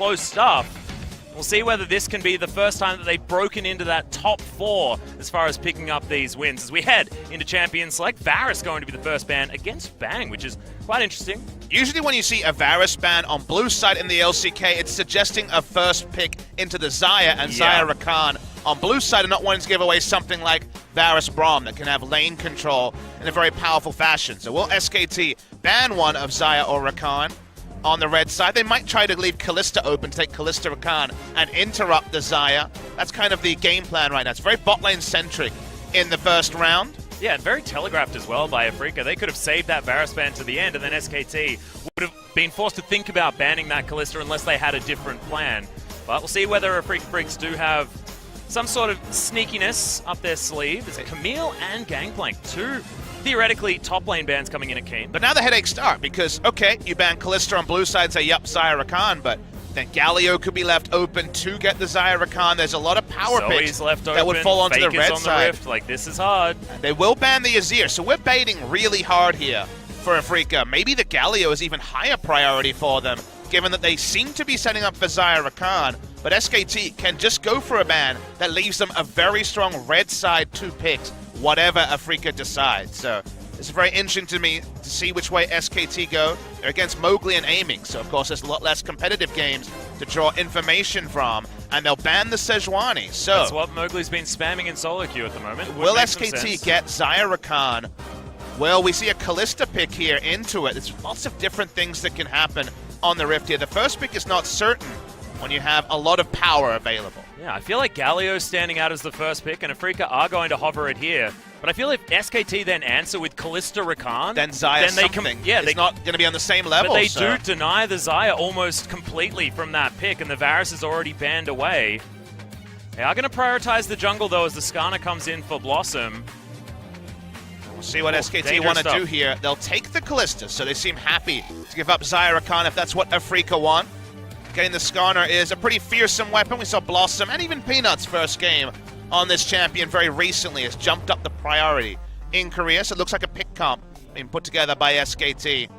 close stuff. We'll see whether this can be the first time that they've broken into that top 4 as far as picking up these wins. As we head into Champions Select, Varus going to be the first ban against Bang, which is quite interesting. Usually when you see a Varus ban on blue side in the LCK, it's suggesting a first pick into the Xayah and Xayah Rakan on blue side, and not wanting to give away something like Varus Braum that can have lane control in a very powerful fashion. So will SKT ban one of Xayah or Rakan? On the red side, they might try to leave Kalista open to take Kalista Rakan and interrupt the Xayah. That's kind of the game plan right now. It's very bot lane centric in the first round. Yeah, and very telegraphed as well by Afreeca. They could have saved that Varus ban to the end, and then SKT would have been forced to think about banning that Kalista unless they had a different plan. But we'll see whether Afreeca Freecs do have some sort of sneakiness up their sleeve. There's Camille and Gangplank, 2 theoretically top lane bans coming in at Keen. But now the headaches start because, okay, you ban Kalista on blue side, say, yup, Xayah Rakan, but then Galio could be left open to get the Xayah Rakan. There's a lot of power picks left that would fall onto the red on side. The Rift. Like, this is hard. They will ban the Azir, so we're baiting really hard here for Afreeca. Maybe the Galio is even higher priority for them, given that they seem to be setting up for Xayah Rakan, but SKT can just go for a ban that leaves them a very strong red side 2 picks, whatever Afreeca decides. So it's very interesting to me to see which way SKT go. They're against Mowgli and Aiming, so of course there's a lot less competitive games to draw information from, and they'll ban the Sejuani. So that's what Mowgli's been spamming in solo queue at the moment. Will SKT get Xayah Rakan? Well, we see a Kalista pick here into it. There's lots of different things that can happen on the Rift here. The first pick is not certain when you have a lot of power available. Yeah, I feel like Galio's standing out as the first pick, and Afreeca are going to hover it here. But I feel if SKT then answer with Kalista Rakan, then Xayah something. It's not going to be on the same level. But they do deny the Xayah almost completely from that pick, and the Varus is already banned away. They are going to prioritize the jungle, though, as the Skarner comes in for Blossom. We'll see what SKT want to do here. They'll take the Kalista, so they seem happy to give up Xayah Rakan if that's what Afreeca want. Getting the Skarner is a pretty fearsome weapon. We saw Blossom and even Peanut's first game on this champion very recently has jumped up the priority in Korea, so it looks like a pick comp being put together by SKT.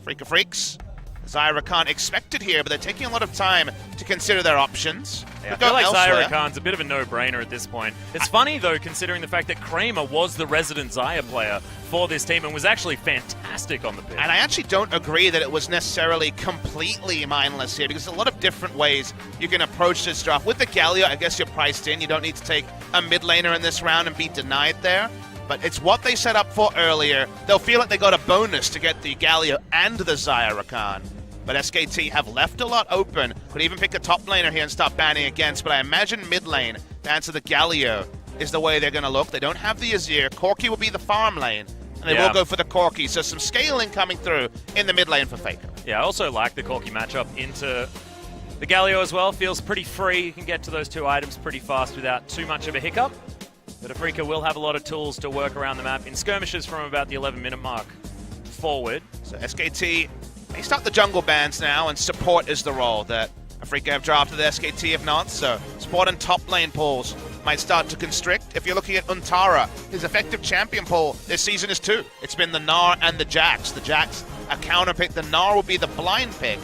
Afreeca Freecs, Xayah Rakan expected here, but they're taking a lot of time to consider their options. Yeah, I feel like Xayah Rakan's a bit of a no-brainer at this point. It's funny, though, considering the fact that Kramer was the resident Xayah player for this team and was actually fantastic on the pitch. And I actually don't agree that it was necessarily completely mindless here, because there's a lot of different ways you can approach this draft. With the Galio, I guess you're priced in. You don't need to take a mid laner in this round and be denied there. But it's what they set up for earlier. They'll feel like they got a bonus to get the Galio and the Xayah Rakan. But SKT have left a lot open. Could even pick a top laner here and start banning against. But I imagine mid lane to answer the Galio is the way they're going to look. They don't have the Azir. Corki will be the farm lane. And they will go for the Corki. So some scaling coming through in the mid lane for Faker. Yeah, I also like the Corki matchup into the Galio as well. Feels pretty free. You can get to those 2 items pretty fast without too much of a hiccup. But Afreeca will have a lot of tools to work around the map in skirmishes from about the 11-minute mark forward. So SKT, they start the jungle bans now, and support is the role that Afreeca have drafted. The SKT have not, so support and top lane pools might start to constrict. If you're looking at Untara, his effective champion pool this season is 2. It's been the Gnar and the Jax. The Jax, a counter pick. The Gnar will be the blind pick.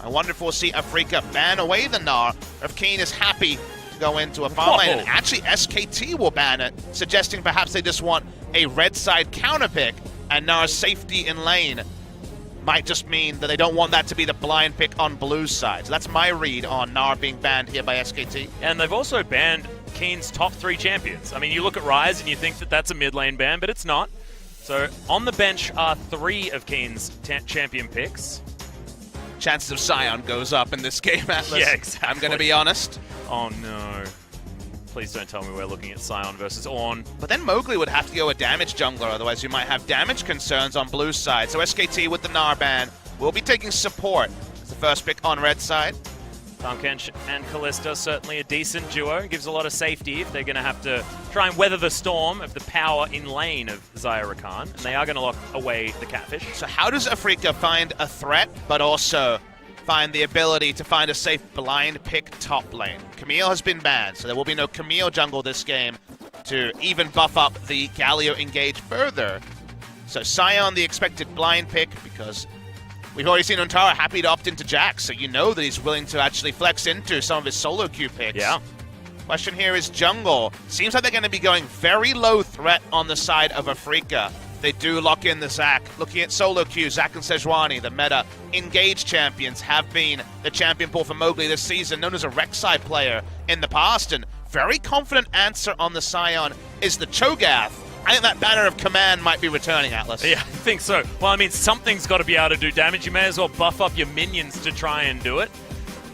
I wonder if we'll see Afreeca ban away the Gnar, or if Keen is happy to go into a farm lane. And actually, SKT will ban it, suggesting perhaps they just want a red side counter pick, and Gnar's safety in lane might just mean that they don't want that to be the blind pick on blue side. So that's my read on Gnar being banned here by SKT. And they've also banned Keen's top 3 champions. I mean, you look at Ryze and you think that that's a mid lane ban, but it's not. So on the bench are 3 of Keen's champion picks. Chances of Sion goes up in this game, Atlas. Yeah, exactly. I'm going to be honest. Oh no. Please don't tell me we're looking at Sion versus Ornn. But then Mowgli would have to go a damage jungler, otherwise you might have damage concerns on blue side. So SKT with the Gnar ban will be taking support as the first pick on red side. Tahm and Kalista, certainly a decent duo. Gives a lot of safety if they're going to have to try and weather the storm of the power in lane of Xayah Rakan. And they are going to lock away the Catfish. So how does Afreeca find a threat, but also find the ability to find a safe blind pick top lane? Camille has been banned, so there will be no Camille jungle this game to even buff up the Galio engage further. So Sion the expected blind pick, because We've already seen Untara happy to opt into Jax, so you know that he's willing to actually flex into some of his solo queue picks. Yeah. Question here is jungle. Seems like they're going to be going very low threat on the side of Afreeca. They do lock in the Zac. Looking at solo queue, Zac and Sejuani, the meta engaged champions, have been the champion pool for Mowgli this season, known as a Rek'Sai player in the past. And very confident answer on the Sion is the Cho'Gath. I think that banner of command might be returning, Atlas. Yeah, I think so. Well, I mean, something's got to be able to do damage. You may as well buff up your minions to try and do it.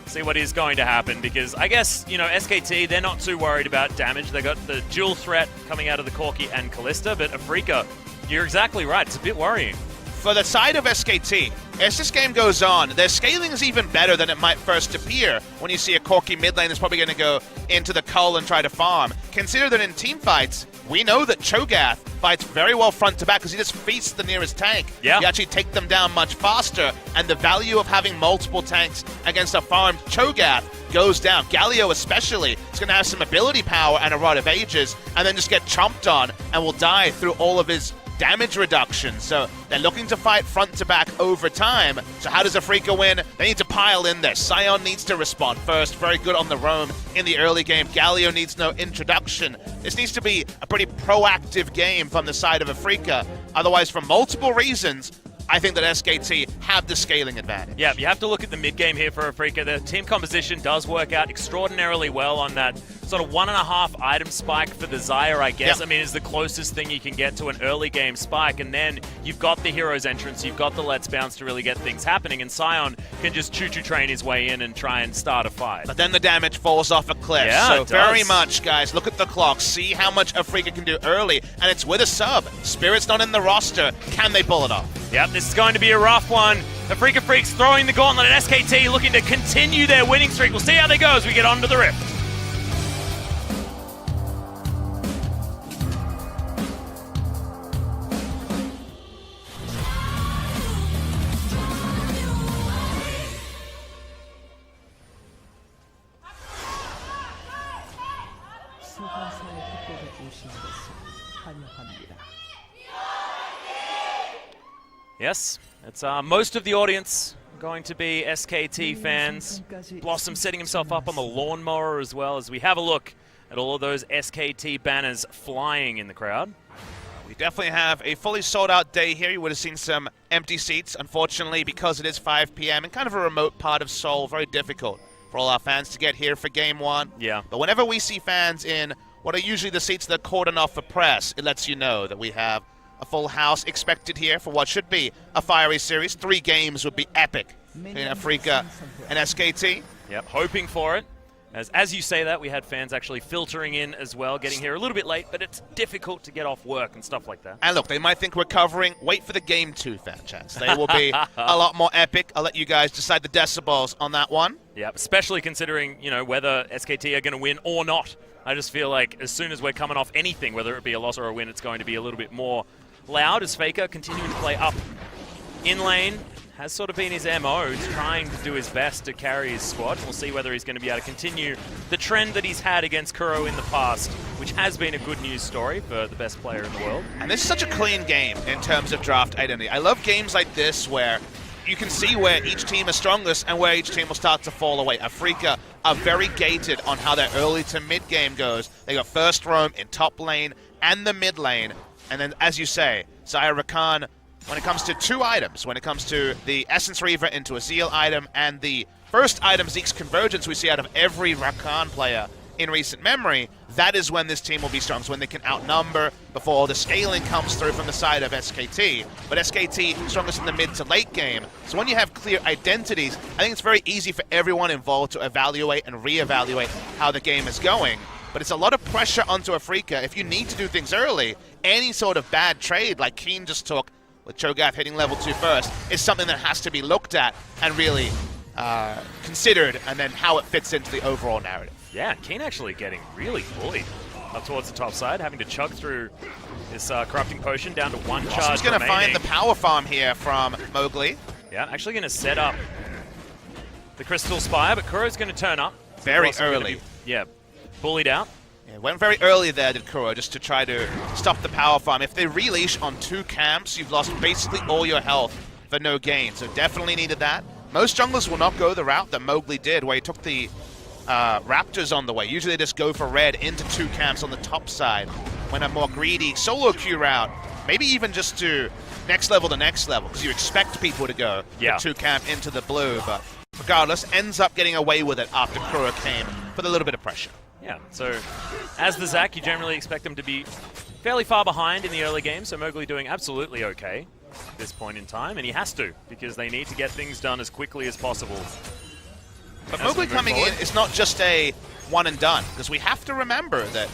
See what is going to happen, because I guess, you know, SKT, they're not too worried about damage. They got the dual threat coming out of the Corki and Kalista, but Afreeca, you're exactly right. It's a bit worrying. For the side of SKT, as this game goes on, their scaling is even better than it might first appear when you see a Corki mid lane that's probably going to go into the Cull and try to farm. Consider that in team fights, we know that Cho'Gath fights very well front to back because he just feasts the nearest tank. Yeah. You actually take them down much faster, and the value of having multiple tanks against a farmed Cho'Gath goes down. Galio especially is going to have some ability power and a Rod of Ages, and then just get chomped on and will die through all of his damage reduction. So they're looking to fight front to back over time. So how does Afreeca win? They need to pile in there. Sion needs to respond first. Very good on the roam in the early game. Galio needs no introduction. This needs to be a pretty proactive game from the side of Afreeca. Otherwise, for multiple reasons, I think that SKT have the scaling advantage. Yeah, you have to look at the mid game here for Afreeca. The team composition does work out extraordinarily well on that sort of 1.5 item spike for the Xayah, I guess. Yep. I mean, it's the closest thing you can get to an early game spike, and then you've got the hero's entrance, you've got the Let's Bounce to really get things happening, and Sion can just choo-choo train his way in and try and start a fight. But then the damage falls off a cliff. Yeah, so it very does. much, guys, look at the clock. See how much Afreeca can do early, and it's with a sub. Spirit's not in the roster. Can they pull it off? Yep, this is going to be a rough one. Afreeca Freecs throwing the gauntlet at SKT, looking to continue their winning streak. We'll see how they go as we get onto the Rift. Yes, it's most of the audience going to be SKT fans. Blossom setting himself up on the lawnmower as well, as we have a look at all of those SKT banners flying in the crowd. We definitely have a fully sold out day here. You would have seen some empty seats, unfortunately, because it is 5 p.m. and kind of a remote part of Seoul. Very difficult for all our fans to get here for Game 1. Yeah. But whenever we see fans in what are usually the seats that are cordoned off for press, it lets you know that we have a full house expected here for what should be a fiery series. 3 games would be epic between Afreeca and SKT. Yep, hoping for it. As you say that, we had fans actually filtering in as well, getting here a little bit late, but it's difficult to get off work and stuff like that. And look, they might think we're covering. Wait for the Game 2 fan chats. They will be a lot more epic. I'll let you guys decide the decibels on that one. Yeah, especially considering, you know, whether SKT are going to win or not. I just feel like as soon as we're coming off anything, whether it be a loss or a win, it's going to be a little bit more loud, as Faker continuing to play up in lane. Has sort of been his MO. He's trying to do his best to carry his squad. We'll see whether he's going to be able to continue the trend that he's had against Kuro in the past, which has been a good news story for the best player in the world. And this is such a clean game in terms of draft identity. I love games like this where you can see where each team is strongest and where each team will start to fall away. Afreeca are very gated on how their early to mid game goes. They got first roam in top lane and the mid lane. And then, as you say, Xayah Rakan, when it comes to 2 items, when it comes to the Essence Reaver into a Zeal item and the first item, Zeke's Convergence, we see out of every Rakan player in recent memory, that is when this team will be strong. So when they can outnumber before all the scaling comes through from the side of SKT. But SKT strongest in the mid to late game. So when you have clear identities, I think it's very easy for everyone involved to evaluate and reevaluate how the game is going. But it's a lot of pressure onto Afreeca. If you need to do things early, any sort of bad trade like Keen just took, with Cho'Gath hitting level 2 first, is something that has to be looked at and really considered, and then how it fits into the overall narrative. Yeah, Keen actually getting really bullied up towards the top side, having to chug through this Corrupting Potion down to 1 charge He's going to find the power farm here from Mowgli. Yeah, actually going to set up the Crystal Spire, but Kuro's going to turn up. Very early. Bullied out. Yeah, went very early there, did Kuro, just to try to stop the power farm. If they releash on 2 camps, you've lost basically all your health for no gain. So definitely needed that. Most junglers will not go the route that Mowgli did, where he took the Raptors on the way. Usually they just go for red into 2 camps on the top side. Went a more greedy solo queue route, maybe even just to next level to next level, because you expect people to go 2 camp into the blue, but regardless, ends up getting away with it after Kuro came with a little bit of pressure. Yeah, so as the Zac, you generally expect them to be fairly far behind in the early game, so Mowgli doing absolutely okay at this point in time, and he has to, because they need to get things done as quickly as possible. But Mowgli coming in is not just a one and done, because we have to remember that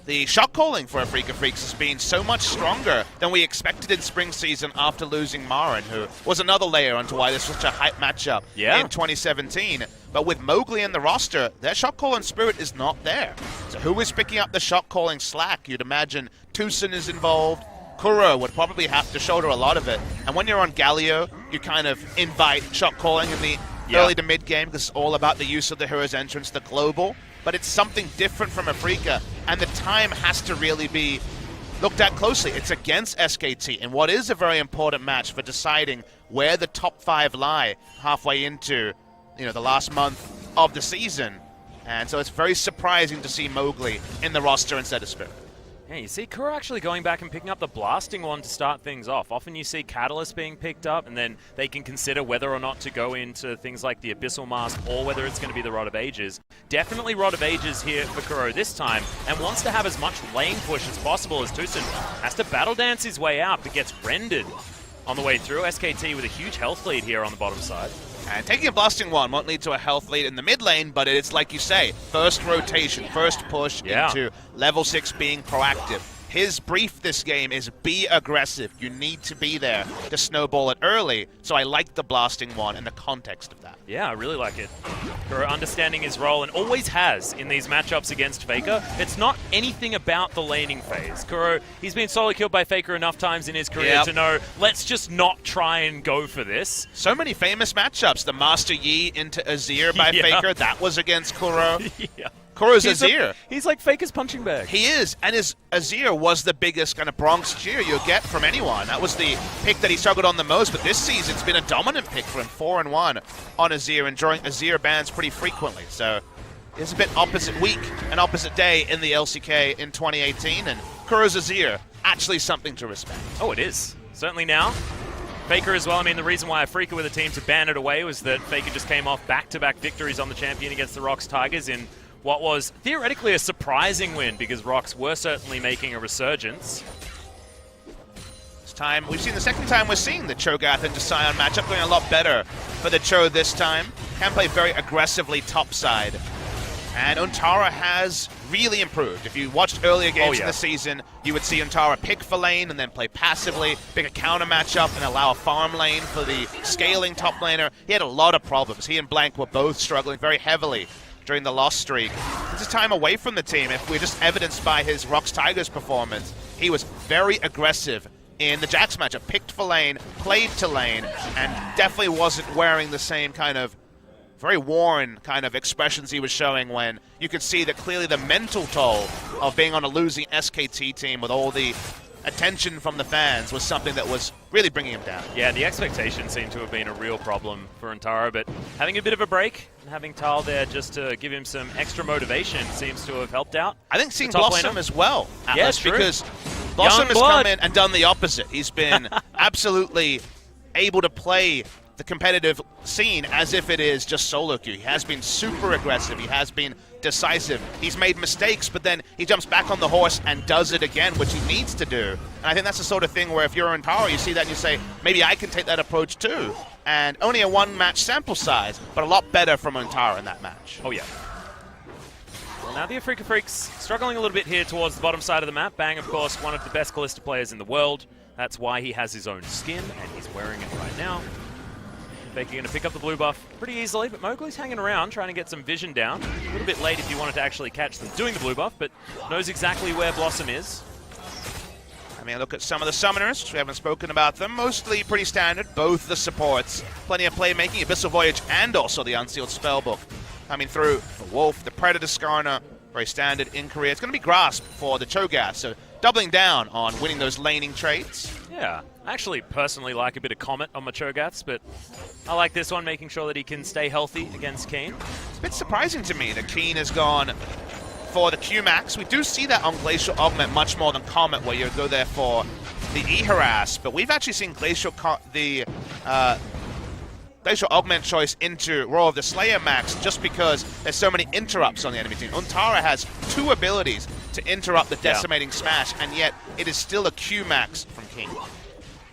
the shot calling for Afreeca Freecs has been so much stronger than we expected in spring season after losing Marin, who was another layer onto why this was such a hype matchup in 2017. But with Mowgli in the roster, their shot calling spirit is not there. So who is picking up the shot calling slack? You'd imagine Tucson is involved. Kuro would probably have to shoulder a lot of it. And when you're on Galio, you kind of invite shot calling in the early to mid game, because it's all about the use of the hero's entrance, the global. But it's something different from Afreeca, and the time has to really be looked at closely. It's against SKT, and what is a very important match for deciding where the top 5 lie halfway into the last month of the season. And so it's very surprising to see Mowgli in the roster instead of Spirit. Yeah, you see Kuro actually going back and picking up the blasting one to start things off. Often you see Catalyst being picked up, and then they can consider whether or not to go into things like the Abyssal Mask or whether it's going to be the Rod of Ages. Definitely Rod of Ages here for Kuro this time, and wants to have as much lane push as possible, as Tucson has to battle dance his way out, but gets rendered on the way through. SKT with a huge health lead here on the bottom side. And taking a blasting one won't lead to a health lead in the mid lane, but it's like you say, first rotation, first push into level 6 being proactive. His brief this game is be aggressive. You need to be there to snowball it early, so I like the blasting one in the context of that. Yeah, I really like it. Kuro understanding his role, and always has in these matchups against Faker. It's not anything about the laning phase. Kuro, he's been solo killed by Faker enough times in his career to know, let's just not try and go for this. So many famous matchups. The Master Yi into Azir by Faker, that was against Kuro. Kuro's Azir. He's like Faker's punching bag. He is, and his Azir was the biggest kind of Bronx cheer you'll get from anyone. That was the pick that he struggled on the most, but this season it's been a dominant pick for him, 4-1 on Azir, and drawing Azir bans pretty frequently. So it's a bit opposite week, an opposite day in the LCK in 2018, and Kuro's Azir, actually something to respect. Oh, it is. Certainly now. Faker as well. I mean, the reason why Afreeca were the team to ban it away was that Faker just came off back-to-back victories on the champion against the Rox Tigers in what was theoretically a surprising win, because Rox were certainly making a resurgence. This time, we've seen the second time we're seeing the Cho'Gath into Sion matchup going a lot better for the Cho this time. Can play very aggressively topside. And Untara has really improved. If you watched earlier games in the season, you would see Untara pick for lane and then play passively, pick a counter matchup and allow a farm lane for the scaling top laner. He had a lot of problems. He and Blank were both struggling very heavily during the loss streak. This is time away from the team. If we're just evidenced by his Rox Tigers performance, he was very aggressive in the Jax matchup. Picked for lane, played to lane, and definitely wasn't wearing the same kind of very worn kind of expressions he was showing when you could see that clearly the mental toll of being on a losing SKT team with all the attention from the fans was something that was really bringing him down. Yeah, the expectation seemed to have been a real problem for Untara, but having a bit of a break and having Tal there just to give him some extra motivation seems to have helped out. I think seeing Blossom as well, Atlas, true. Because Blossom has come in and done the opposite. He's been absolutely able to play the competitive scene as if it is just solo queue. He has been super aggressive. He has been decisive. He's made mistakes, but then he jumps back on the horse and does it again, which he needs to do. And I think that's the sort of thing where if you're in power, you see that and you say, maybe I can take that approach too. And only a one-match sample size, but a lot better from Untara in that match. Oh, yeah. Well, now the Afreeca Freecs struggling a little bit here towards the bottom side of the map. Bang, of course, one of the best Kalista players in the world. That's why he has his own skin, and he's wearing it right now. Faker going to pick up the blue buff pretty easily, but Mowgli's hanging around trying to get some vision down. A little bit late if you wanted to actually catch them doing the blue buff, but knows exactly where Blossom is. I mean, look at some of the summoners, which we haven't spoken about them. Mostly pretty standard, both the supports. Plenty of playmaking, Abyssal Voyage, and also the Unsealed Spellbook. Coming through the Wolf, the Predator Skarner, very standard in Korea. It's going to be Grasp for the Cho'Gath, so doubling down on winning those laning trades. Yeah, I actually personally like a bit of Comet on my Cho'Gaths, but I like this one, making sure that he can stay healthy against Keen. It's a bit surprising to me that Keen has gone for the Q-Max. We do see that on Glacial Augment much more than Comet, where you go there for the E-Harass, but we've actually seen Glacial Augment choice into Roar of the Slayer Max just because there's so many interrupts on the enemy team. Untara has 2 abilities to interrupt the Decimating Smash, and yet it is still a Q-Max from King. Well,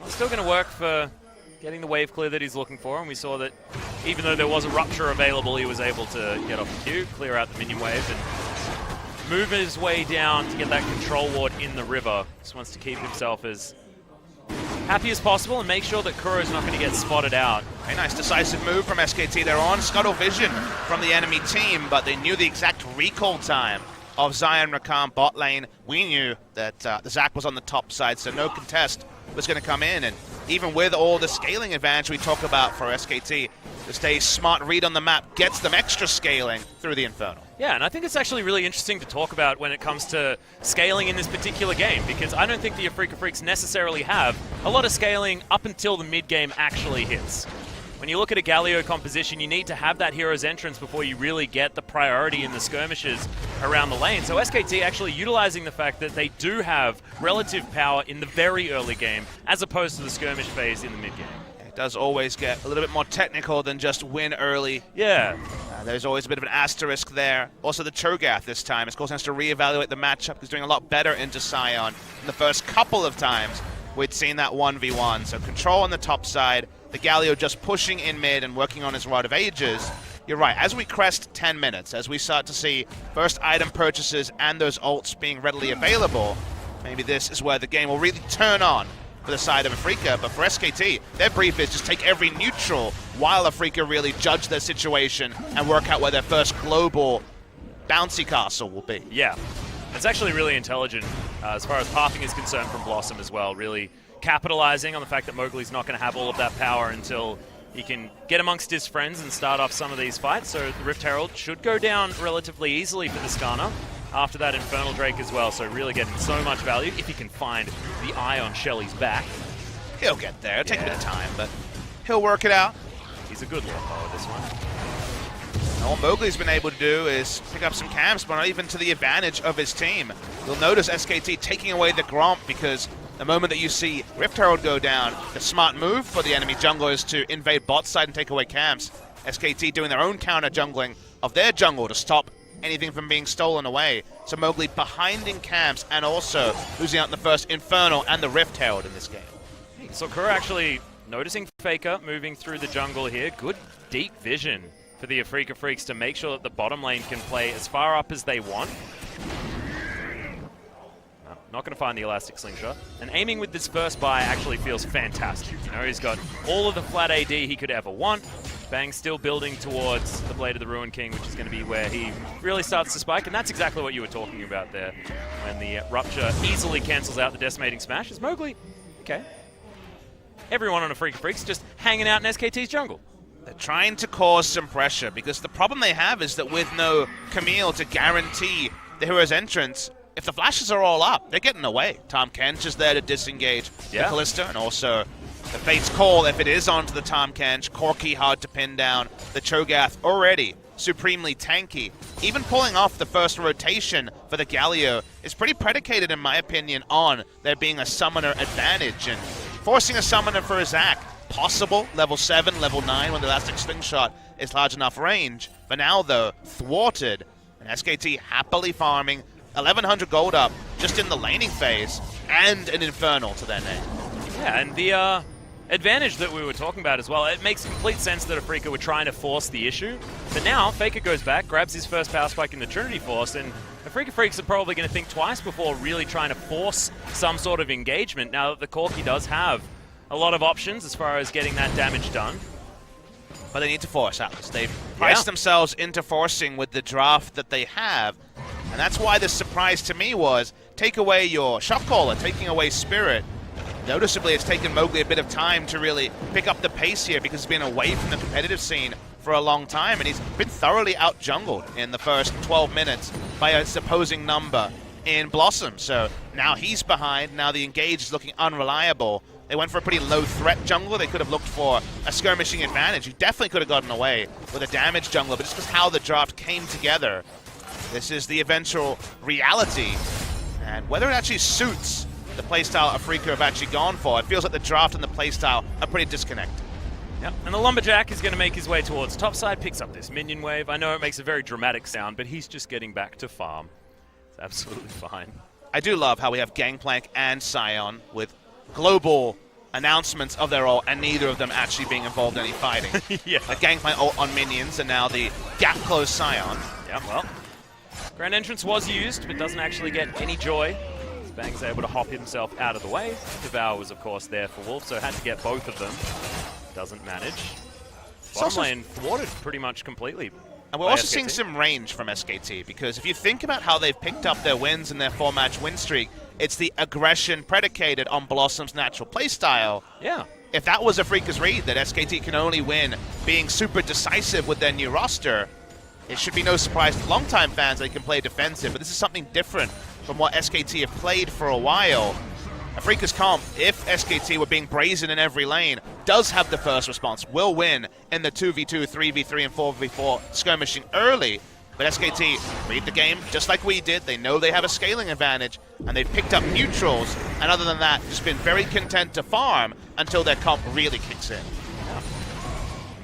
it's still going to work for getting the wave clear that he's looking for, and we saw that even though there was a Rupture available, he was able to get off the queue, clear out the minion wave, and move his way down to get that control ward in the river. Just wants to keep himself as happy as possible and make sure that Kuro's not going to get spotted out. A nice decisive move from SKT. They're on Scuttle Vision from the enemy team, but they knew the exact recall time of Zion Rakan bot lane. We knew that the Zac was on the top side, so no contest was going to come in. And even with all the scaling advantage we talk about for SKT, just a smart read on the map gets them extra scaling through the Infernal. Yeah, and I think it's actually really interesting to talk about when it comes to scaling in this particular game, because I don't think the Afreeca Freecs necessarily have a lot of scaling up until the mid-game actually hits. When you look at a Galio composition, you need to have that hero's entrance before you really get the priority in the skirmishes around the lane. So SKT actually utilizing the fact that they do have relative power in the very early game, as opposed to the skirmish phase in the mid-game. It does always get a little bit more technical than just win early. Yeah. There's always a bit of an asterisk there. Also the Cho'Gath this time, of course, has to reevaluate the matchup. He's doing a lot better into Sion in the first couple of times we'd seen that 1v1. So control on the top side, the Galio just pushing in mid and working on his Rod of Ages. You're right, as we crest 10 minutes, as we start to see first item purchases and those ults being readily available, maybe this is where the game will really turn on for the side of Afreeca. But for SKT, their brief is just take every neutral while Afreeca really judge their situation and work out where their first global bouncy castle will be. Yeah, it's actually really intelligent as far as pathing is concerned from Blossom as well, really capitalizing on the fact that Mowgli's not going to have all of that power until he can get amongst his friends and start off some of these fights. So the Rift Herald should go down relatively easily for the Skarner after that Infernal Drake as well. So really getting so much value if he can find the eye on Shelly's back. He'll get there. It'll take a bit of time, but he'll work it out. He's a good little power, this one. All Mowgli's been able to do is pick up some camps, but not even to the advantage of his team. You'll notice SKT taking away the Gromp, because the moment that you see Rift Herald go down, the smart move for the enemy jungler is to invade bot side and take away camps. SKT doing their own counter jungling of their jungle to stop anything from being stolen away. So Mowgli behind in camps and also losing out in the first Infernal and the Rift Herald in this game. So Kuro actually noticing Faker moving through the jungle here. Good deep vision for the Afreeca Freecs to make sure that the bottom lane can play as far up as they want. No, not going to find the Elastic Slingshot. And aiming with this first buy actually feels fantastic. You know, he's got all of the flat AD he could ever want. Bang still building towards the Blade of the Ruin King, which is going to be where he really starts to spike. And that's exactly what you were talking about there. When the Rupture easily cancels out the Decimating Smash. Is Mowgli, okay. Everyone on Afreeca Freecs just hanging out in SKT's jungle. They're trying to cause some pressure, because the problem they have is that with no Camille to guarantee the hero's entrance, if the flashes are all up, they're getting away. Tahm Kench is there to disengage the Kalista, and also the Fate's Call, if it is onto the Tahm Kench. Corki hard to pin down. The Cho'Gath already supremely tanky. Even pulling off the first rotation for the Galio is pretty predicated, in my opinion, on there being a summoner advantage, and forcing a summoner for a Zac. Possible, level 7, level 9, when the Elastic Slingshot is large enough range. For now, though, thwarted. And SKT happily farming 1,100 gold up just in the laning phase, and an Infernal to their name. Yeah, and the advantage that we were talking about as well, it makes complete sense that Afreeca were trying to force the issue. But now, Faker goes back, grabs his first power spike in the Trinity Force, and Afreeca Freecs are probably going to think twice before really trying to force some sort of engagement, now that the Corki does have a lot of options as far as getting that damage done. But they need to force, Atlas. They've priced themselves into forcing with the draft that they have. And that's why the surprise to me was, take away your Shop Caller, taking away Spirit. Noticeably, it's taken Mowgli a bit of time to really pick up the pace here, because he's been away from the competitive scene for a long time, and he's been thoroughly out-jungled in the first 12 minutes by its opposing number. in Blossom. So now he's behind. Now the engage is looking unreliable. They went for a pretty low threat jungle. They could have looked for a skirmishing advantage. You definitely could have gotten away with a damage jungler, but just because how the draft came together, this is the eventual reality. And whether it actually suits the playstyle Afreeca have actually gone for, it feels like the draft and the playstyle are pretty disconnected. Yep. And the Lumberjack is going to make his way towards topside, picks up this minion wave. I know it makes a very dramatic sound, but he's just getting back to farm. It's absolutely fine. I do love how we have Gangplank and Sion with global announcements of their ult, and neither of them actually being involved in any fighting. Yeah. A Gangplank ult on minions, and now the gap close Sion. Yeah, well, Grand Entrance was used, but doesn't actually get any joy. Bang's able to hop himself out of the way. Devour was, of course, there for Wolf, so had to get both of them. Doesn't manage. Bottom lane thwarted pretty much completely. And we're also seeing some range from SKT, because if you think about how they've picked up their wins in their 4-match win streak, it's the aggression predicated on Blossom's natural playstyle. Yeah. If that was Afreeca's read, that SKT can only win being super decisive with their new roster, it should be no surprise to longtime fans they can play defensive, but this is something different from what SKT have played for a while. Afreeca's comp, if SKT were being brazen in every lane, does have the first response, will win in the 2v2, 3v3, and 4v4 skirmishing early. But SKT read the game just like we did. They know they have a scaling advantage, and they've picked up neutrals, and other than that, just been very content to farm until their comp really kicks in. Yeah.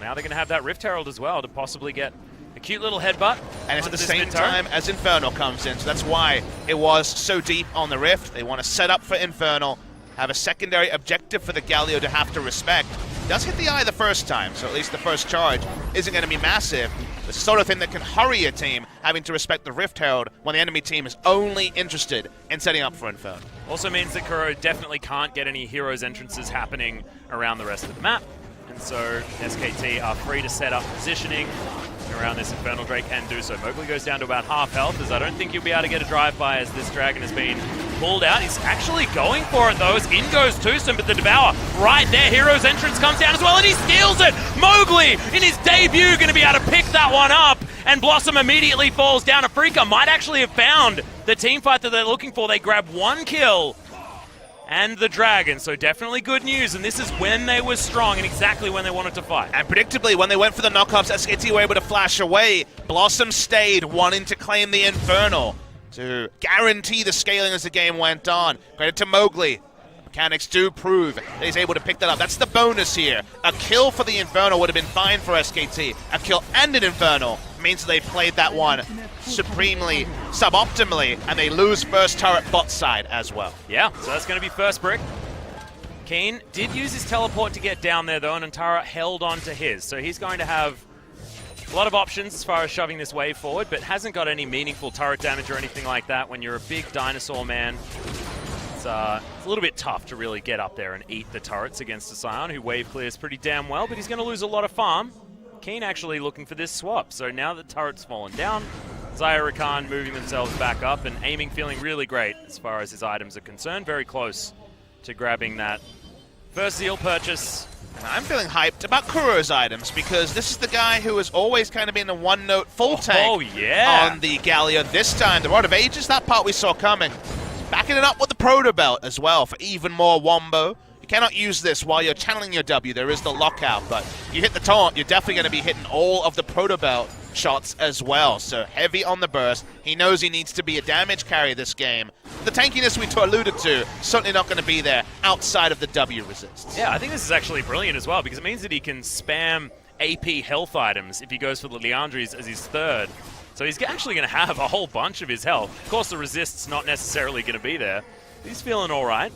Now they're going to have that Rift Herald as well to possibly get a cute little headbutt. And it's at the same time as Infernal comes in, so that's why it was so deep on the Rift. They want to set up for Infernal, have a secondary objective for the Galio to have to respect. Does hit the eye the first time, so at least the first charge isn't going to be massive. It's the sort of thing that can hurry a team having to respect the Rift Herald when the enemy team is only interested in setting up for Infernal. Also means that Kuro definitely can't get any heroes entrances happening around the rest of the map. And so SKT are free to set up positioning around this Infernal Drake and do so. Mowgli goes down to about half health, as I don't think he'll be able to get a drive-by as this dragon has been pulled out. He's actually going for it though, as in goes Toussaint, but the Devour right there. Hero's entrance comes down as well, and he steals it! Mowgli, in his debut, going to be able to pick that one up, and Blossom immediately falls down. Afreeca might actually have found the team fight that they're looking for. They grab one kill and the dragon, so definitely good news, and this is when they were strong and exactly when they wanted to fight. And predictably, when they went for the knockups, SKT were able to flash away. Blossom stayed, wanting to claim the Infernal to guarantee the scaling as the game went on. Credit to Mowgli. Mechanics do prove that he's able to pick that up. That's the bonus here. A kill for the Infernal would have been fine for SKT. A kill and an Infernal means they played that one supremely, suboptimally, and they lose first turret bot side as well. Yeah, so that's going to be first brick. Keen did use his teleport to get down there though, and Antara held on to his. So he's going to have a lot of options as far as shoving this wave forward, but hasn't got any meaningful turret damage or anything like that. When you're a big dinosaur man, it's a little bit tough to really get up there and eat the turrets against a Scion, who wave clears pretty damn well, but he's going to lose a lot of farm. Keen actually looking for this swap, so now the turret's fallen down, Xayah Rakan moving themselves back up, and aiming feeling really great as far as his items are concerned. Very close to grabbing that first Zeal purchase. And I'm feeling hyped about Kuro's items, because this is the guy who has always kind of been a one-note full tank on the Galio. This time, the Rod of Ages, that part we saw coming. Backing it up with the Proto Belt as well for even more wombo. You cannot use this while you're channeling your W. There is the lockout, but you hit the taunt, you're definitely going to be hitting all of the Proto Belt shots as well. So heavy on the burst. He knows he needs to be a damage carry this game. The tankiness we alluded to, certainly not going to be there outside of the W resists. Yeah, I think this is actually brilliant as well, because it means that he can spam AP health items if he goes for the Liandry's as his third. So he's actually going to have a whole bunch of his health. Of course, the resist's not necessarily going to be there. He's feeling all right.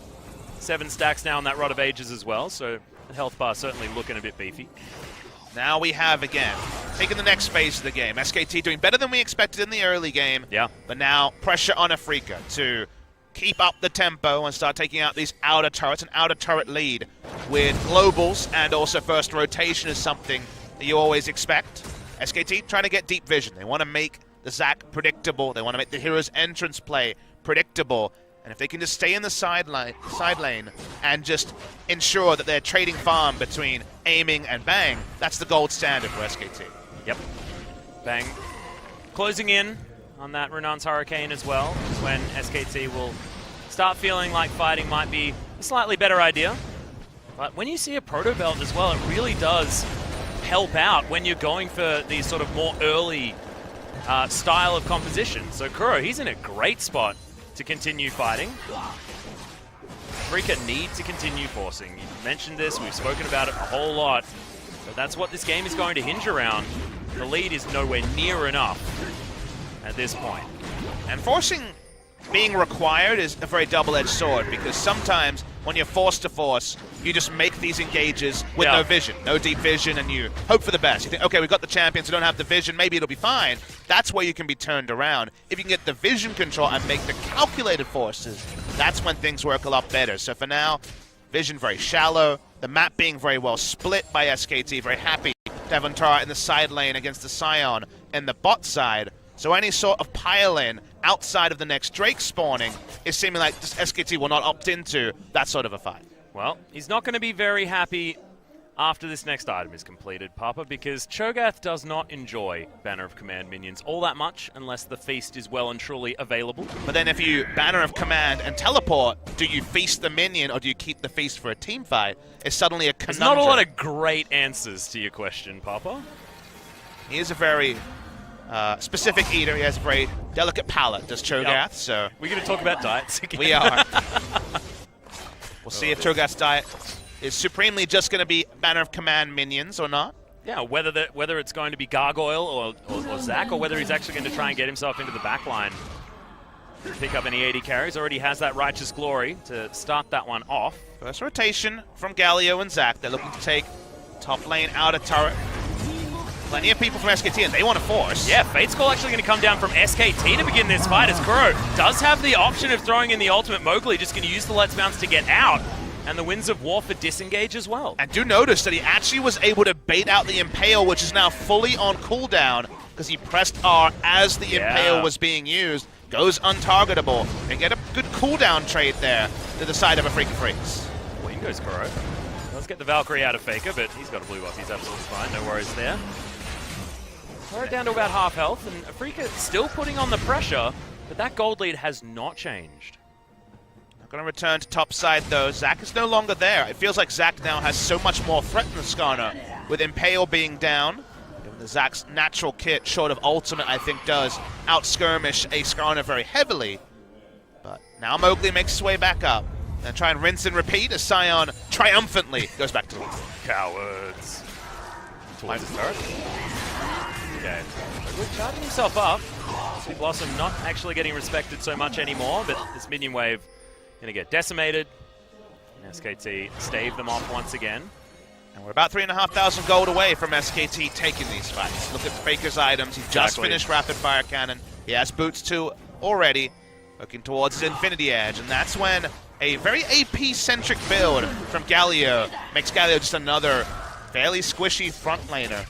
7 stacks now on that Rod of Ages as well, so the health bar certainly looking a bit beefy. Now we have, again, taking the next phase of the game. SKT doing better than we expected in the early game. Yeah. But now pressure on Afreeca to keep up the tempo and start taking out these outer turrets. An outer turret lead with globals and also first rotation is something that you always expect. SKT trying to get deep vision. They want to make the Zac predictable. They want to make the hero's entrance play predictable. And if they can just stay in the side lane and just ensure that they're trading farm between aiming and Bang, that's the gold standard for SKT. Yep. Bang closing in on that Renan's Hurricane as well. Just when SKT will start feeling like fighting might be a slightly better idea. But when you see a proto belt as well, it really does help out when you're going for these sort of more early style of composition. So Kuro, he's in a great spot to continue fighting. Afreeca need to continue forcing. You've mentioned this, we've spoken about it a whole lot, but that's what this game is going to hinge around. The lead is nowhere near enough at this point. And forcing being required is a very double-edged sword, because sometimes when you're forced to force, you just make these engages with no vision, no deep vision, and you hope for the best. You think, okay, we've got the champions who don't have the vision, maybe it'll be fine. That's where you can be turned around. If you can get the vision control and make the calculated forces, that's when things work a lot better. So for now, vision very shallow, the map being very well split by SKT, very happy to have Antara in the side lane against the Scion in the bot side. So any sort of pile-in outside of the next Drake spawning is seeming like this SKT will not opt into that sort of a fight. Well, he's not going to be very happy after this next item is completed, Papa, because Cho'Gath does not enjoy Banner of Command minions all that much unless the feast is well and truly available. But then if you Banner of Command and teleport, do you feast the minion or do you keep the feast for a team fight? It's suddenly a conundrum. There's not a lot of great answers to your question, Papa. He is a very specific eater. He has a very delicate palate, does Cho'Gath, so... We're going to talk about diets again. We are. We'll see if Cho'Gath's diet is supremely just going to be Banner of Command minions or not. Yeah, whether it's going to be Gargoyle or Zac, or whether he's actually going to try and get himself into the back line. Pick up any AD carries. Already has that Righteous Glory to start that one off. First rotation from Galio and Zac. They're looking to take top lane out of turret. Plenty of people from SKT, and they want to force. Yeah, Fate's Call actually going to come down from SKT to begin this fight, as Kuro does have the option of throwing in the ultimate. Mowgli just going to use the Let's Bounce to get out, and the Winds of War for disengage as well. And do notice that he actually was able to bait out the Impale, which is now fully on cooldown, because he pressed R as the Impale was being used. Goes untargetable, and get a good cooldown trade there to the side of Afreeca Freecs. Well, in goes Kuro. Let's get the Valkyrie out of Faker, but he's got a blue buff. He's absolutely fine. No worries there. We're down to about half health, and Afreeca still putting on the pressure, but that gold lead has not changed. Not going to return to top side, though. Zac is no longer there. It feels like Zac now has so much more threat than Skarner, with Impale being down. The Zac's natural kit, short of ultimate, I think does out-skirmish a Skarner very heavily. But now Mowgli makes his way back up. And try and rinse and repeat as Scion triumphantly goes back to the lead. Cowards. Towards his turret. Okay. Mowgli charging himself up. Sweet Blossom not actually getting respected so much anymore, but this minion wave going to get decimated. And SKT stave them off once again. And we're about 3,500 gold away from SKT taking these fights. Look at Faker's items. He just finished Rapid Fire Cannon. He has Boots too already. Looking towards his Infinity Edge. And that's when a very AP-centric build from Galio makes Galio just another fairly squishy frontliner.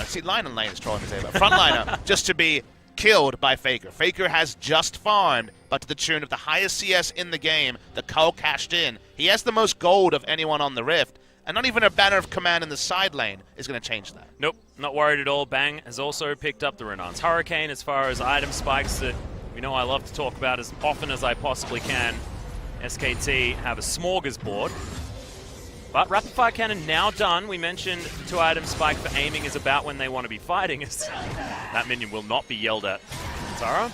See, line and lane is trolling me today, but frontliner just to be killed by Faker. Faker has just farmed, but to the tune of the highest CS in the game. The Cull cashed in. He has the most gold of anyone on the Rift. And not even a Banner of Command in the side lane is going to change that. Nope, not worried at all. Bang has also picked up the Renan's Hurricane as far as item spikes that we know I love to talk about as often as I possibly can. SKT have a smorgasbord. But Rapid Fire Cannon now done. We mentioned 2-item spike for aiming is about when they want to be fighting. That minion will not be yelled at. Zara?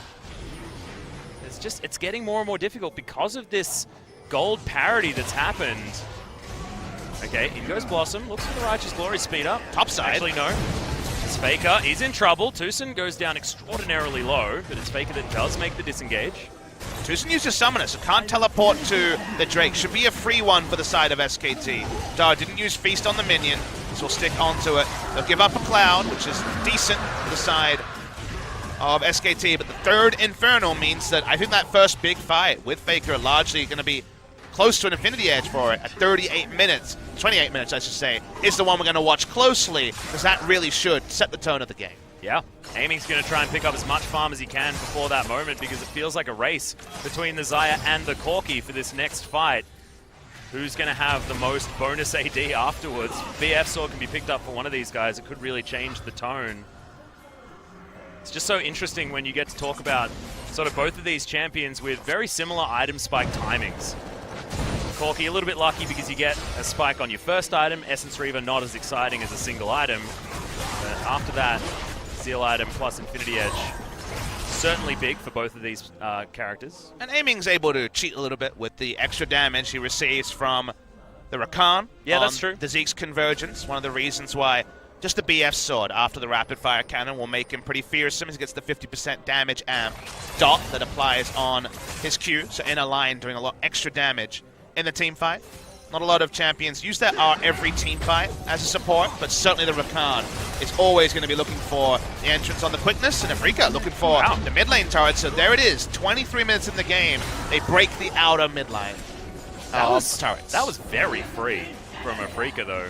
It's getting more and more difficult because of this gold parity that's happened. Okay, in goes Blossom. Looks for the Righteous Glory speed up. Top side. Actually, no. It's Faker. He's in trouble. Tucson goes down extraordinarily low, but it's Faker that does make the disengage. Tucson used a summoner, so can't teleport to the Drake. Should be a free one for the side of SKT. Dar didn't use Feast on the minion, so we'll stick onto it. They'll give up a Cloud, which is decent for the side of SKT, but the third Infernal means that I think that first big fight with Faker largely going to be close to an Infinity Edge for it at 38 minutes, 28 minutes I should say, is the one we're going to watch closely, because that really should set the tone of the game. Yeah, Aiming's going to try and pick up as much farm as he can before that moment, because it feels like a race between the Xayah and the Corki for this next fight. Who's going to have the most bonus AD afterwards? BF sword can be picked up for one of these guys. It could really change the tone. It's just so interesting when you get to talk about sort of both of these champions with very similar item spike timings. Corki a little bit lucky because you get a spike on your first item. Essence Reaver not as exciting as a single item. But after that, Seal item plus Infinity Edge. Certainly big for both of these characters. And Aiming's able to cheat a little bit with the extra damage he receives from the Rakan. Yeah, that's true. The Zeke's convergence, one of the reasons why just the BF sword after the rapid fire cannon will make him pretty fearsome. He gets the 50% damage amp dot that applies on his Q, so in a line doing a lot extra damage in the team fight. Not a lot of champions use that R every team fight as a support, but certainly the Rakan is always going to be looking for the entrance on the quickness, and Afreeca looking for the mid lane turret. So there it is, 23 minutes in the game. They break the outer mid lane turrets. That was very free from Afreeca, though.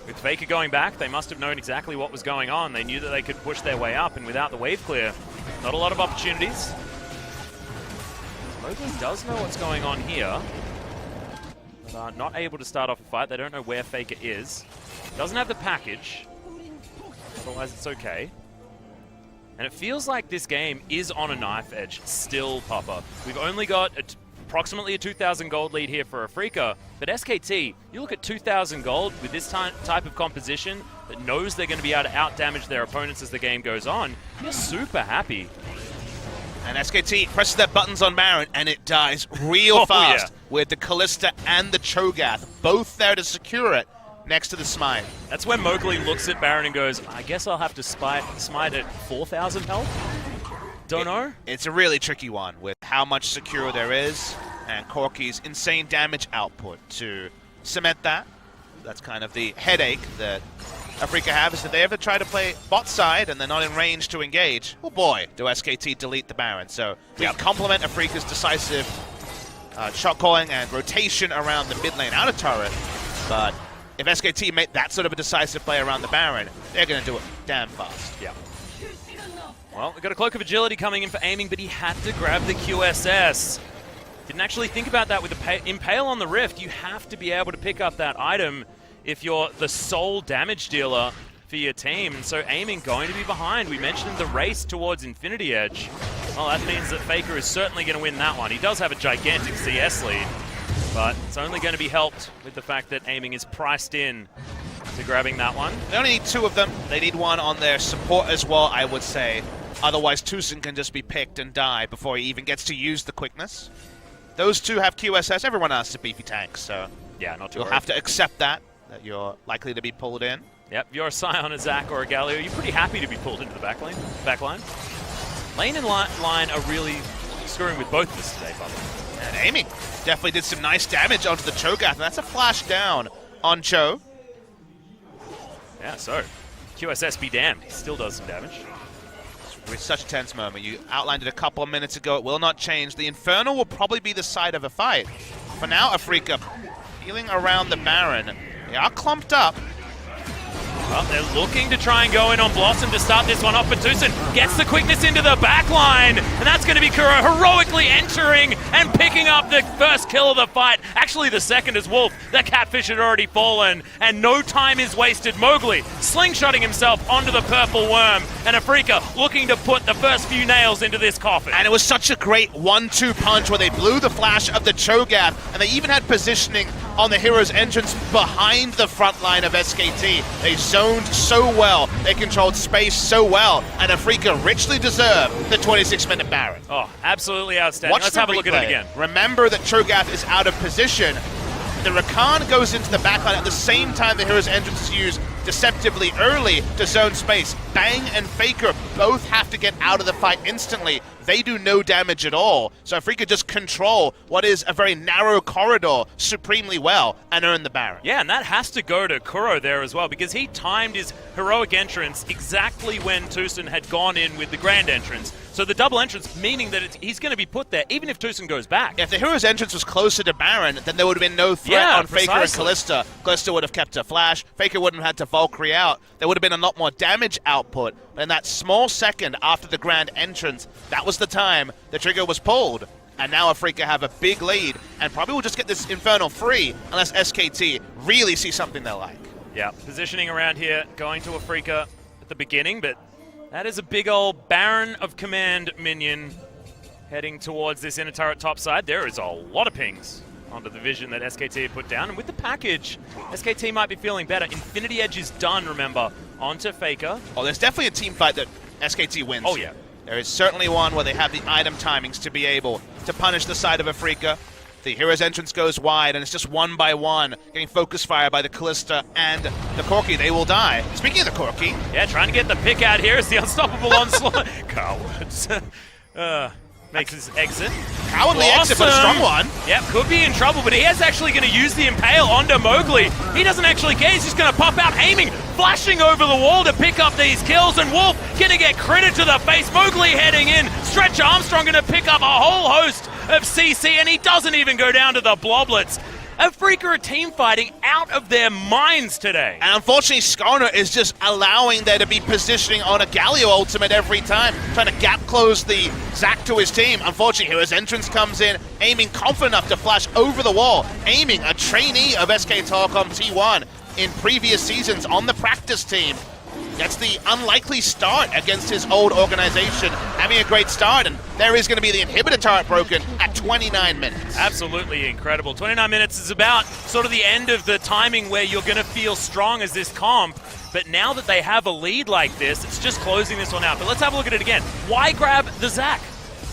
With Faker going back, they must have known exactly what was going on. They knew that they could push their way up, and without the wave clear, not a lot of opportunities. Mowgli does know what's going on here. But not able to start off a fight. They don't know where Faker is. Doesn't have the package. Otherwise, it's okay. And it feels like this game is on a knife edge still, Papa. We've only got approximately a 2,000 gold lead here for Afreeca. But SKT, you look at 2,000 gold with this type of composition that knows they're going to be able to out-damage their opponents as the game goes on. You're super happy. And SKT presses their buttons on Baron, and it dies real fast with the Callista and the Cho'Gath, both there to secure it next to the Smite. That's when Mowgli looks at Baron and goes, I guess I'll have to smite at 4,000 health? Don't know. It's a really tricky one with how much secure there is, and Corki's insane damage output to cement that. That's kind of the headache that Afreeca have, is that they ever try to play bot side and they're not in range to engage. Oh boy, do SKT delete the Baron. So we complement Afreeca's decisive shot calling and rotation around the mid lane outer turret. But if SKT make that sort of a decisive play around the Baron, they're going to do it damn fast. Yeah. Well, we've got a Cloak of Agility coming in for Aiming, but he had to grab the QSS. Didn't actually think about that with the Impale on the Rift. You have to be able to pick up that item if you're the sole damage dealer for your team. And so Aiming going to be behind. We mentioned the race towards Infinity Edge. Well, that means that Faker is certainly going to win that one. He does have a gigantic CS lead, but it's only going to be helped with the fact that Aiming is priced in to grabbing that one. They only need two of them. They need one on their support as well, I would say. Otherwise, Tucson can just be picked and die before he even gets to use the quickness. Those two have QSS. Everyone else is a beefy tank, so yeah, not too you'll have to accept that you're likely to be pulled in. Yep, if you're a Scion, a Zac, or a Galio, you're pretty happy to be pulled into the back line. Lane and line are really screwing with both of us today, Bubba. And Aiming definitely did some nice damage onto the Cho'Gath, and that's a flash down on Cho. Yeah, so QSS be damned. He still does some damage. It's such a tense moment. You outlined it a couple of minutes ago. It will not change. The Infernal will probably be the side of a fight. For now, Afreeca healing around the Baron. They are clumped up. Well, they're looking to try and go in on Blossom to start this one off, but Tucson gets the quickness into the back line, and that's going to be Kuro heroically entering and picking up the first kill of the fight. Actually, the second as Wolf. The Catfish had already fallen, and no time is wasted. Mowgli slingshotting himself onto the purple worm, and Afreeca looking to put the first few nails into this coffin. And it was such a great 1-2 punch where they blew the flash of the Cho'Gath, and they even had positioning on the hero's entrance behind the front line of SKT. They zoned so well, they controlled space so well, and Afreeca richly deserved the 26-minute Baron. Oh, absolutely outstanding. Let's have a look at it again. Remember that Cho'Gath is out of position. The Rakan goes into the backline at the same time the hero's entrance is used deceptively early to zone space. Bang and Faker both have to get out of the fight instantly. They do no damage at all. So Afreeca just control what is a very narrow corridor supremely well and earn the Baron. Yeah, and that has to go to Kuro there as well, because he timed his heroic entrance exactly when Tucson had gone in with the grand entrance. So the double entrance, meaning that he's going to be put there even if Tucson goes back. If the hero's entrance was closer to Baron, then there would have been no threat on Faker and Callista. Callista would have kept her flash. Faker wouldn't have had to Valkyrie out. There would have been a lot more damage output. But in that small second after the grand entrance, that was the time the trigger was pulled. And now Afreeca have a big lead and probably will just get this Infernal free unless SKT really see something they like. Yeah, positioning around here, going to Afreeca at the beginning, but that is a big old Baron of Command minion heading towards this inner turret top side. There is a lot of pings onto the vision that SKT put down. And with the package, SKT might be feeling better. Infinity Edge is done, remember, onto Faker. Oh, there's definitely a team fight that SKT wins. Oh, yeah. There is certainly one where they have the item timings to be able to punish the side of Afreeca. The hero's entrance goes wide, and it's just one by one, getting focus fire by the Callista and the Corki. They will die. Speaking of the Corki... Yeah, trying to get the pick out here is the unstoppable onslaught. Cowards. Makes his exit. Cowardly exit, but a strong one. Yep, could be in trouble, but he is actually going to use the Impale onto Mowgli. He doesn't actually care. He's just going to pop out, aiming, flashing over the wall to pick up these kills, and Wolf going to get critted to the face. Mowgli heading in. Stretch Armstrong going to pick up a whole host of CC, and he doesn't even go down to the bloblets. Afreeca are team fighting out of their minds today. And unfortunately, Skarner is just allowing there to be positioning on a Galio ultimate every time, trying to gap close the Zac to his team. Unfortunately, his entrance comes in, aiming confident enough to flash over the wall, aiming a trainee of SK Telecom T1 in previous seasons on the practice team. Gets the unlikely start against his old organization, having a great start, and there is going to be the inhibitor turret broken at 29 minutes. Absolutely incredible. 29 minutes is about sort of the end of the timing where you're going to feel strong as this comp, but now that they have a lead like this, it's just closing this one out. But let's have a look at it again. Why grab the Zac?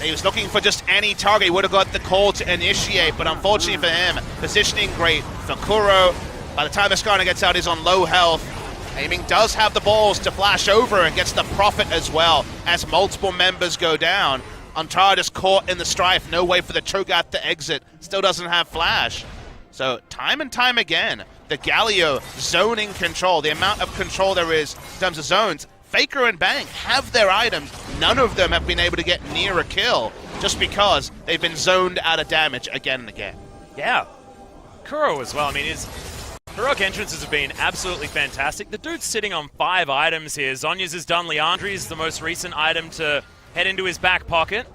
He was looking for just any target. He would have got the call to initiate, but unfortunately for him, positioning great for Kuro. By the time the Skarner gets out, he's on low health. Aiming does have the balls to flash over and gets the profit as well as multiple members go down. Antara just caught in the strife, no way for the Cho'Gath to exit, still doesn't have flash. So time and time again, the Galio zoning control, the amount of control there is in terms of zones. Faker and Bang have their items, none of them have been able to get near a kill just because they've been zoned out of damage again and again. Yeah, Kuro as well, I mean, his heroic entrances have been absolutely fantastic. The dude's sitting on 5 items here. Zhonya's has done Leandri's, the most recent item to head into his back pocket.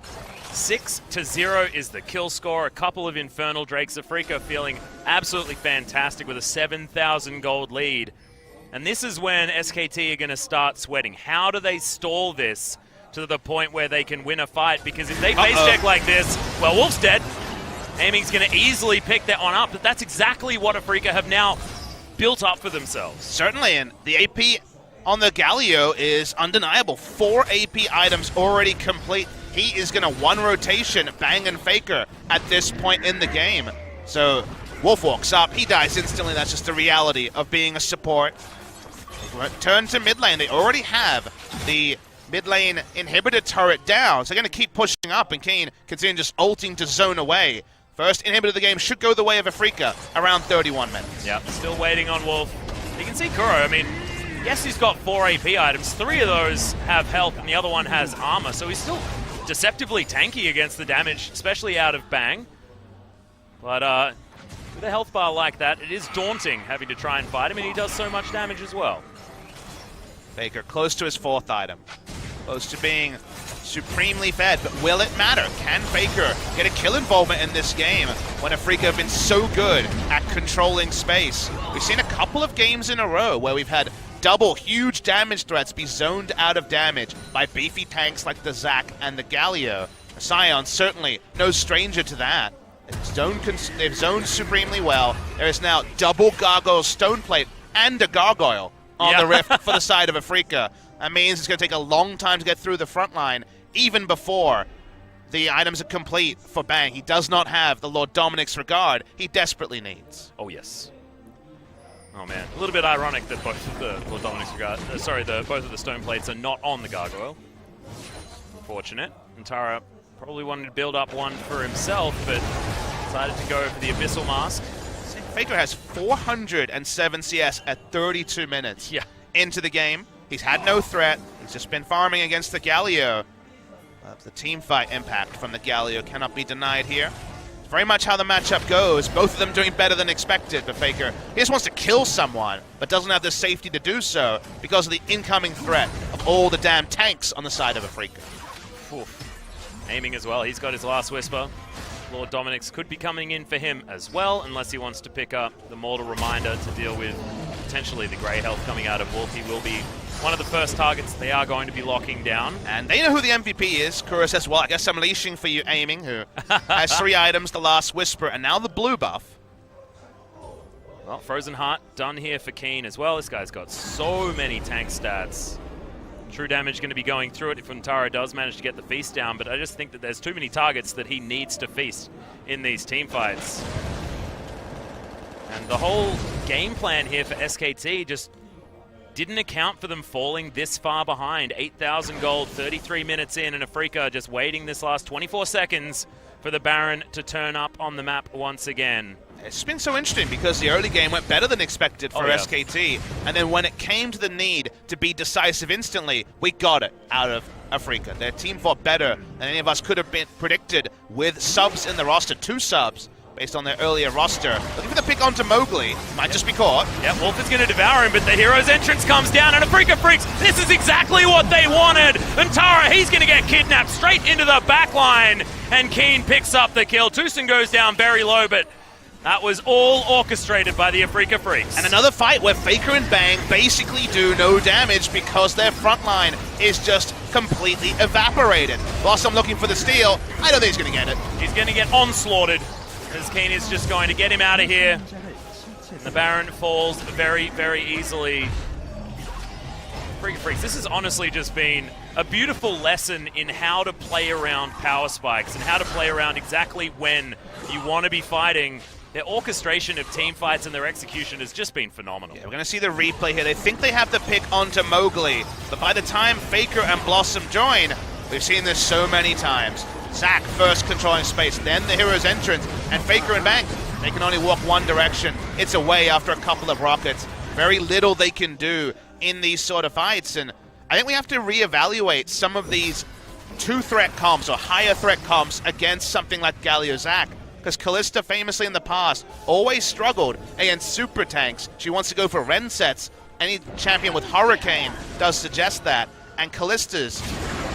6-0 is the kill score. A couple of Infernal Drakes. Afreeca feeling absolutely fantastic with a 7,000 gold lead. And this is when SKT are going to start sweating. How do they stall this to the point where they can win a fight? Because if they face check like this, well, Wolf's dead. Aiming's going to easily pick that one up, but that's exactly what Afreeca have now built up for themselves. Certainly, and the AP on the Galio is undeniable. 4 AP items already complete. He is going to one rotation Bang and Faker at this point in the game. So Wolf walks up, he dies instantly. That's just the reality of being a support. Turn to mid lane. They already have the mid lane inhibitor turret down, so they're going to keep pushing up, and Kane continuing just ulting to zone away. First inhibitor of the game should go the way of Afreeca around 31 minutes. Yep, still waiting on Wolf. You can see Kuro, I mean, yes, he's got 4 AP items. 3 of those have health, and the other one has armor, so he's still deceptively tanky against the damage, especially out of Bang. But with a health bar like that, it is daunting having to try and fight him, and he does so much damage as well. Faker close to his 4th item. Close to being supremely fed, but will it matter? Can Faker get a kill involvement in this game when Afreeca have been so good at controlling space? We've seen a couple of games in a row where we've had double huge damage threats be zoned out of damage by beefy tanks like the Zac and the Galio. Sion certainly no stranger to that. They've zoned supremely well. There is now double Gargoyle Stone Plate and a Gargoyle on the Rift for the side of Afreeca. That means it's going to take a long time to get through the front line, even before the items are complete for Bang. He does not have the Lord Dominic's regard he desperately needs. Oh, yes. Oh, man. A little bit ironic that both of the Lord Dominic's regard, both of the stone plates are not on the Gargoyle. Unfortunate. And Tara probably wanted to build up one for himself, but decided to go for the Abyssal Mask. Faker has 407 CS at 32 minutes into the game. He's had no threat. He's just been farming against the Galio. The team fight impact from the Galio cannot be denied here. It's very much how the matchup goes. Both of them doing better than expected, but Faker, he just wants to kill someone, but doesn't have the safety to do so because of the incoming threat of all the damn tanks on the side of Afreeca. Aiming as well. He's got his last Whisper. Lord Dominic's could be coming in for him as well, unless he wants to pick up the Mortal Reminder to deal with potentially the grey health coming out of Wolf. He will be one of the first targets they are going to be locking down. And they know who the MVP is. Kura says, well, I guess I'm leashing for you, Aiming, who has 3 items, the last Whisper, and now the blue buff. Well, Frozen Heart done here for Keen as well. This guy's got so many tank stats. True damage going to be going through it if Untara does manage to get the feast down, but I just think that there's too many targets that he needs to feast in these team fights. And the whole game plan here for SKT just didn't account for them falling this far behind. 8,000 gold, 33 minutes in, and Afreeca just waiting this last 24 seconds for the Baron to turn up on the map once again. It's been so interesting because the early game went better than expected for SKT, and then when it came to the need to be decisive instantly, we got it out of Afreeca. Their team fought better than any of us could have been predicted with subs in the roster, 2 subs based on their earlier roster. Looking for the pick onto Mowgli, might just be caught. Yeah, Wolf is going to devour him, but the hero's entrance comes down, and Afreeca Freecs, this is exactly what they wanted! And Tara, he's going to get kidnapped straight into the back line, and Keen picks up the kill. Tucson goes down very low, but that was all orchestrated by the Afreeca Freecs. And another fight where Faker and Bang basically do no damage because their front line is just completely evaporated. Blossom looking for the steal. I don't think he's going to get it. He's going to get onslaughted, as Keen is just going to get him out of here. And the Baron falls very, very easily. Afreeca Freecs, this has honestly just been a beautiful lesson in how to play around power spikes and how to play around exactly when you want to be fighting. Their orchestration of team fights and their execution has just been phenomenal. Yeah, we're going to see the replay here. They think they have the pick onto Mowgli, but by the time Faker and Blossom join, we've seen this so many times. Zac first controlling space, then the hero's entrance, and Faker and Bang, they can only walk one direction. It's away after a couple of rockets. Very little they can do in these sort of fights, and I think we have to reevaluate some of these 2-threat comps or higher threat comps against something like Galio Zac. Because Kalista famously in the past always struggled against super tanks. She wants to go for Ren sets. Any champion with Hurricane does suggest that. And Kalista's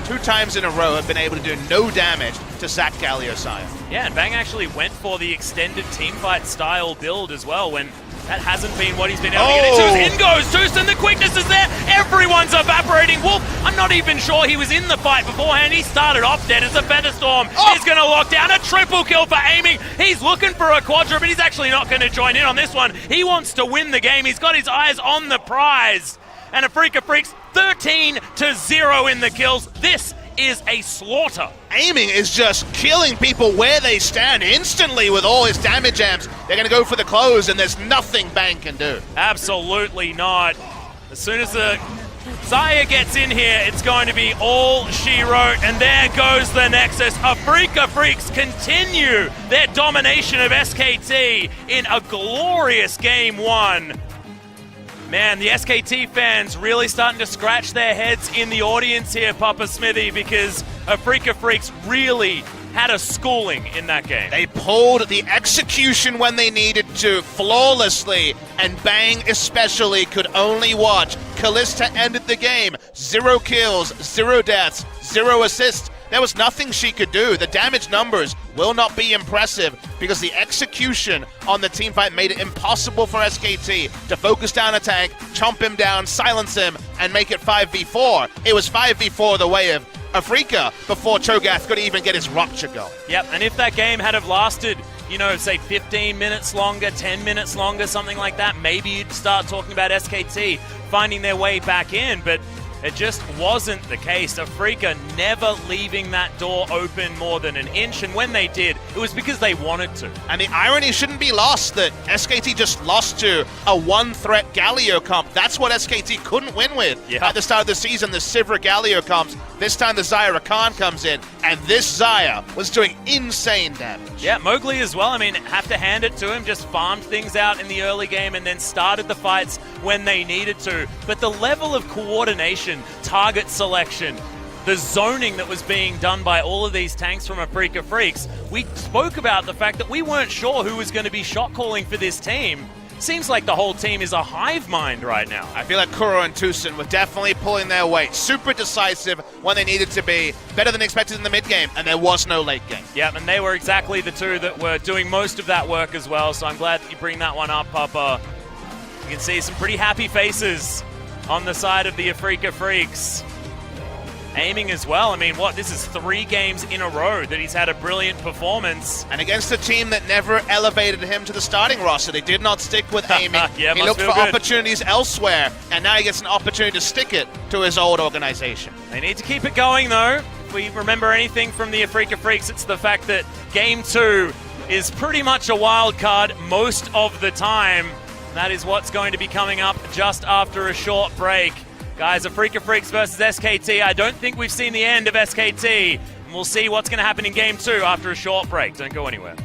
2 times in a row have been able to do no damage to Zac Galio side. Yeah, and Bang actually went for the extended teamfight style build as well when that hasn't been what he's been able to get into. In goes Tucson, the quickness is there, everyone's evaporating. Wolf, I'm not even sure he was in the fight beforehand. He started off dead as a Featherstorm. He's going to lock down a triple kill for Aiming. He's looking for a quadra, but he's actually not going to join in on this one. He wants to win the game. He's got his eyes on the prize. And Afreeca Freecs 13-0 in the kills. This is a slaughter. Aiming is just killing people where they stand instantly with all his damage amps. They're going to go for the close, and there's nothing Bang can do. Absolutely not. As soon as the Xayah gets in here, it's going to be all she wrote, and there goes the Nexus. Afreeca Freecs continue their domination of SKT in a glorious Game 1. Man, the SKT fans really starting to scratch their heads in the audience here, Papa Smithy, because Afreeca Freecs really had a schooling in that game. They pulled the execution when they needed to flawlessly, and Bang especially could only watch. Kalista ended the game. 0 kills, 0 deaths, 0 assists. There was nothing she could do. The damage numbers will not be impressive because the execution on the teamfight made it impossible for SKT to focus down a tank, chomp him down, silence him, and make it 5v4. It was 5v4 the way of Afreeca before Cho'Gath could even get his rupture going. Yep, and if that game had have lasted, you know, say 15 minutes longer, 10 minutes longer, something like that, maybe you'd start talking about SKT finding their way back in, but it just wasn't the case. Afreeca never leaving that door open more than an inch, and when they did, it was because they wanted to. And the irony shouldn't be lost that SKT just lost to a 1-threat Galio comp. That's what SKT couldn't win with at the start of the season, the Sivir Galio comps. This time the Xayah Rakan comes in, and this Xayah was doing insane damage. Yeah, Mowgli as well. I mean, have to hand it to him. Just farmed things out in the early game and then started the fights when they needed to. But the level of coordination, target selection, the zoning that was being done by all of these tanks from Afreeca Freecs, we spoke about the fact that we weren't sure who was going to be shot calling for this team. Seems like the whole team is a hive mind right now. I feel like Kuro and Tucson were definitely pulling their weight. Super decisive when they needed to be. Better than expected in the mid game, and there was no late game. Yeah, and they were exactly the two that were doing most of that work as well, so I'm glad that you bring that one up, Papa. can see some pretty happy faces on the side of the Afreeca Freecs. Aiming as well. I mean, this is 3 games in a row that he's had a brilliant performance. And against a team that never elevated him to the starting roster. They did not stick with aiming. Yeah, he looked for opportunities elsewhere, and now he gets an opportunity to stick it to his old organization. They need to keep it going, though. If we remember anything from the Afreeca Freecs, it's the fact that Game 2 is pretty much a wild card most of the time. That is what's going to be coming up just after a short break. Guys, Afreeca Freecs versus SKT. I don't think we've seen the end of SKT. And we'll see what's going to happen in Game 2 after a short break. Don't go anywhere.